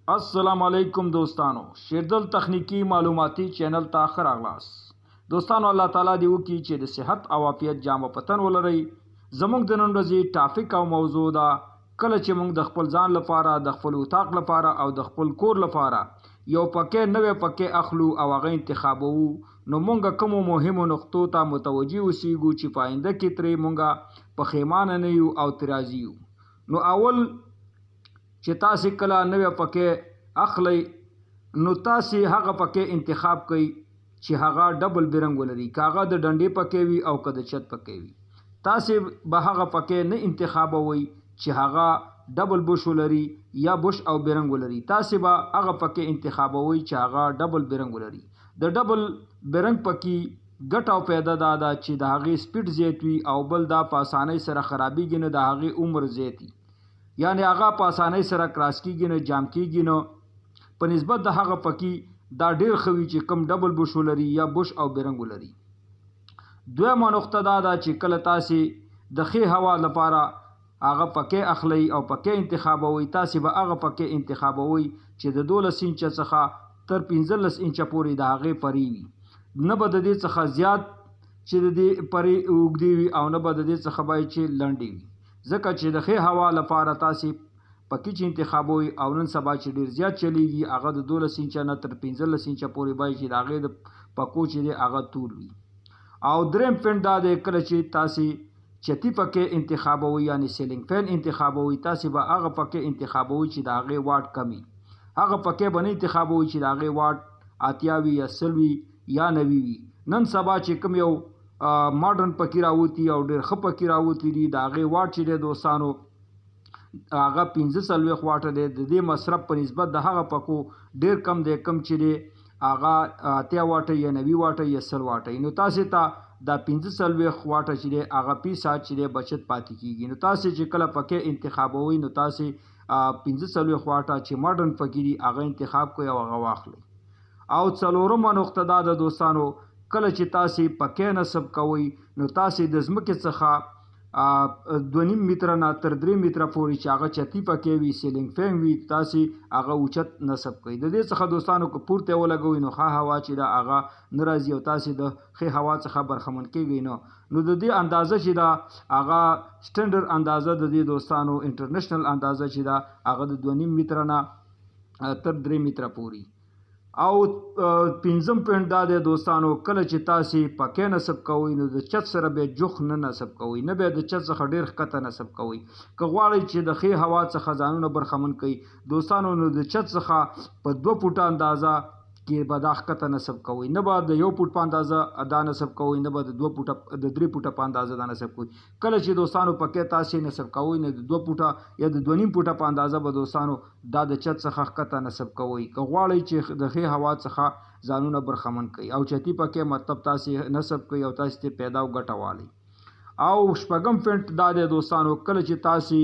अस्सलाम वालेकुम दोस्तानो, शेरदल तकनीकी मालूमाती चैनल ता खे रागलास्त। दोस्तानो, अल्लाह ताला दې وکړي چې د صحت او عافیت جامه پتن ولرئ. زموږ د نن ورځې ټاپک او موضوع ده کله چې موږ د خپل ځان لپاره، د خپل اتاق لپاره او د خپل کور لپاره یو پکې نوې پکې اخلو او هغه انتخابوو، نو موږ کومو مهمو نقطو ته متوجه اوسیږو چې په آینده کې ترې موږ پښیمانه نه یو او ترې راضي یو. نو اول چې تاسې کله نوې پکې اخلئ نو تاسې هغه پکې انتخاب کوئ چې هغه ډبل برنګ ولري، که هغه د ډنډې پکې وي او که د چت پکې وي. تاسې به هغه پکې نه انتخابوئ چې هغه ډبل بش ولري یا بش او برنګ ولري. تاسې به هغه پکې انتخابوئ چې هغه ډبل برنګ ولري. د ډبل برنګ پکې ګټه او پیدا دا ده چې د هغې سپیډ زیات وي او بل دا په اسانۍ سره خرابېږي نه، د هغې عمر زیات وي، یعنی هغه په اسانۍ سره کراس کېږي نه، جام کېږي نه. په نسبت د هغه پکې دا ډېر ښه وي چې کم ډبل بش ولري یا بش او برنګ ولري. دویمه نقطه دا ده چې کله تاسې د ښې هوا لپاره هغه پکې اخلئ او پکې انتخابوئ، تاسې به هغه پکې انتخابوئ چې د 12 انچه څخه تر 15 انچه پورې د هغې پرې وي، نه به د دې څخه زیات چې د دې پرې اوږدې وي او نه به د دې څخه باید چې لنډې وي. ځکه چې د ښې هوا لپاره تاسې پکې چې انتخابوئ او نن سبا چې ډېر زیات چلیږي هغه د 12 انچه نه تر 15 انچه پورې باید چې د هغې د پکو چې دی هغه تور وي. او دریم پینټ دا دی کله چې تاسې چتي پکې انتخابوئ یعنی سیلینګ فین انتخابوئ، تاسې به هغه پکې انتخابوئ چې د هغې واټ کم وي. هغه پکې به نه انتخابوئ چې د هغې واټ 80 وي یا 100 وي یا 90 وي. نن سبا چې کوم یو ماډرن پکې راوتی او ډېر ښه پکې راوتی دي، د هغې واټ چې دی دوستانو هغه 45 واټه دی. د دې مصرف په نسبت د هغه پکو ډېر کم دی، کم چې دی هغه 80 واټه یا 90 واټه یا 100 واټه. نو تاسې ته دا 45 واټه چې دی هغه پی ساعت چې دی بچت پاتې کېږي. نو تاسې چې کله پکې انتخابوئ نو تاسې 45 واټه چې ماډرن پکې دي هغه انتخاب کوئ او هغه واخلئ. او څلورمه نقطه دا ده دوستانو، کله چې تاسې پکې نصب کوئ نو تاسې د ځمکې څخه 2.5 متره نه تر 3 متره پورې چې هغه چتي پکې وي، سیلینګ فین وي، تاسې هغه اوچت نصب کوئ. د دې څخه دوستانو که پورته ولګوئ نو ښه هوا چې ده هغه نه راځي او تاسې د ښې هوا څخه برخمن کېږئ نه. نو د دې اندازه چې ده هغه سټنډرډ اندازه د دې دوستانو انټرنیشنل اندازه چې ده هغه د 2.5 متره نه تر 3 متره پورې. او پنځم پوینټ دا دی دوستانو، کله چې تاسې پکې نصب کوئ نو د چت سره بیا جوخ نه نصب کوئ، نه بیا د چت څخه ډېر ښکته نصب کوئ. که غواړئ چې د ښې هوا څخه ځانونه برخمن کړئ دوستانو نو د چت څخه په 2 فوټه اندازه کې به دا ښکته نصب کوئ، نه به د 1 فوټ په اندازه دا نصب کوئ، نه به د 2 فوټه د 3 فوټه په اندازه دا نصب کوئ. کله چې دوستانو پکې تاسې نصب کوئ نو د 2 فوټه یا د 2.5 فوټه په اندازه به دوستانو دا د چت څخه ښکته نصب کوئ. که غواړئ چې د ښې هوا څخه ځانونه برخمن کړئ او چتي پکې مطلب تاسې نصب کړئ او تاسې ترې پیدا او ګټه والی. او شپږم پوینټ دا دی دوستانو، کله چې تاسې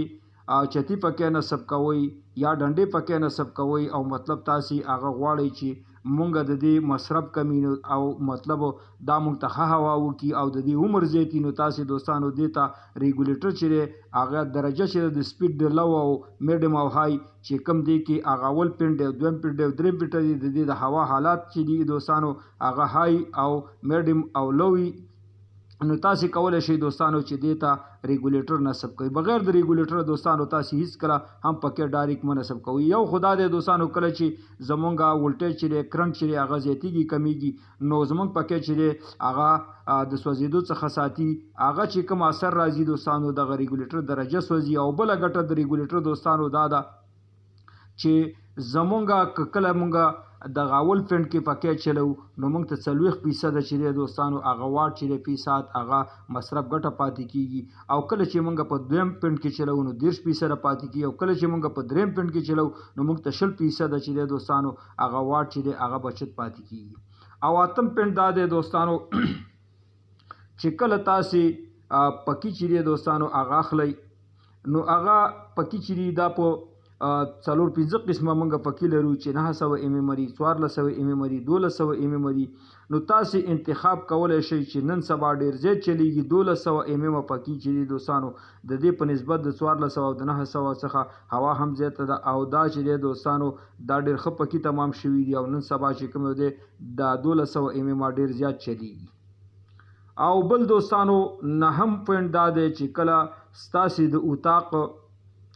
چتي پکې نصب کوئ یا ډنډې پکې نصب کوئ او مطلب تاسې هغه غواړئ چې مونږ د دې مصرف کمی او مطلب دا مونږ ته ښه هوا وکړي او د دې عمر زیات وي، نو تاسې دوستانو دې ته ریګولیټر چې دی هغه درجه چې د سپیډ د لو او میډیم او های چې کم دی کې هغه اول پینټ دی، دویم پینټ دی او دریم پینټ دی، د دې د هوا حالات چې دي دوستانو هغه های او میډیم او لو وي. نو تاسې کولی شئ دوستانو چې دې ته ریګولیټر نصب کوئ. بغیر د ریګولیټر دوستانو تاسې هیڅکله هم پکې ډایرکټ مه نصب کوئ. یو خو دا دی دوستانو، کله چې زمونږ ولټیج چې دی کرنټ چې دی هغه زیاتېږي کمیږي نو زمونږ پکې چې دی هغه د سوځېدو څخه ساتي، هغه چې کوم اثر راځي دوستانو دغه ریګولیټر درجه سوځي. او بله ګټه د ریګولیټر دوستانو دا ده چې زمونږ کله مونږ دغه اول پینټ کې پکې چلو نو موږ ته 40% چې دی دوستانو هغه واټ چې دی فی ساعت هغه مصرف ګټه پاتې کېږي. او کله چې موږ په دویم پینټ کې چلو نو 30% پاتې کېږي. او کله چې موږ په دریم پینټ کې چلو نو موږ ته 60% چې دی دوستانو هغه واټ چې دی هغه بچت پاتې کېږي. او اتم پینټ دا دی دوستانو چې کله تاسې پکې چې دی دوستانو هغه اخلئ نو هغه پکې چې دی دا په 4-5 قسمه موږ پکې لرو چې 900 ایم ایم لري، 1400 ایم ایم لري، 1200 ایم ایم لري. نو تاسو انتخاب کولی شئ چې نن سبا ډیر زیات چلیږي 1200 ایم ایم پکې چې دي دوستانو د دې په نسبت د 1400 او د 900 څخه هوا هم زیاته ده او دا چې دی دوستانو دا ډیر ښه پکې تمام شوي دي او نن سبا چې کوم دی دا 1200 ایم ایم ډیر زیات چلیږي. او بل دوستانو نهم پوینټ دا دی چې کله ستاسو د اتاق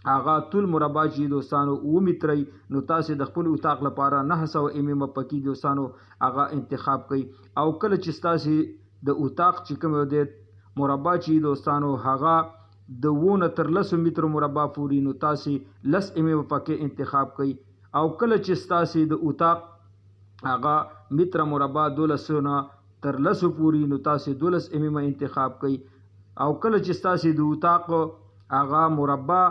هغه طول مربع چې دوستانو 9 متري نو تاسو د خپل اتاق لپاره 900 ایم ایم پکې دوستانو هغه انتخاب کړئ. او کله چې تاسو د اتاق چې کوم دی مربع چې دوستانو هغه د 9 تر 10 متر مربع پورې نو تاسو 10 ایم ایم پکې انتخاب کړئ. او کله چې تاسو د اتاق هغه متر مربع 1200 نه تر 10 پورې نو تاسو 12 ایم ایم انتخاب کړئ. او کله چې تاسو د اتاق هغه مربع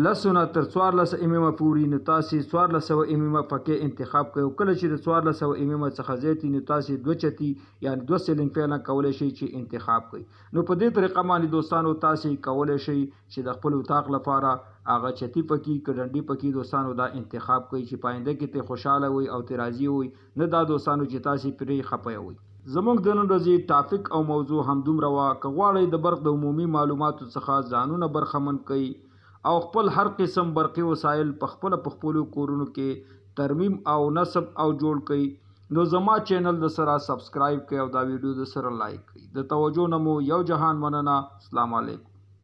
10 نه تر 1400 ایم ایم پورې نو تاسو 1400 ایم ایم پکې انتخاب کړئ. او کله چې د 1400 ایم ایم څخه زیات نو تاسو 2 چتی یعنی 2 سیلینګ فعلا کولی شئ چې انتخاب کړئ. نو په دې طریقه باندې دوستانو تاسو کولی شئ چې د خپل اتاق لپاره هغه چتی پکې کډنډي پکې دوستانو دا انتخاب کړئ چې پاینده کې ته خوشاله وي او ته راضي وي نه دا دوستانو چې تاسو پرې خپه وي. زموږ د نن ورځې ټاپک او موضوع همدومره وه. که غواړئ د برق د عمومي معلوماتو څخه ځانونه برخمن کړئ او خپل هر قسم برقي وسایل په خپلو کورونو کې ترمیم او نصب او جوړ کړئ نو زما چینل د سره سبسکرایب کړئ او دا ویډیو د سره لایک کړئ. د توجه نه مو یو جهان مننه. السلام علیکم.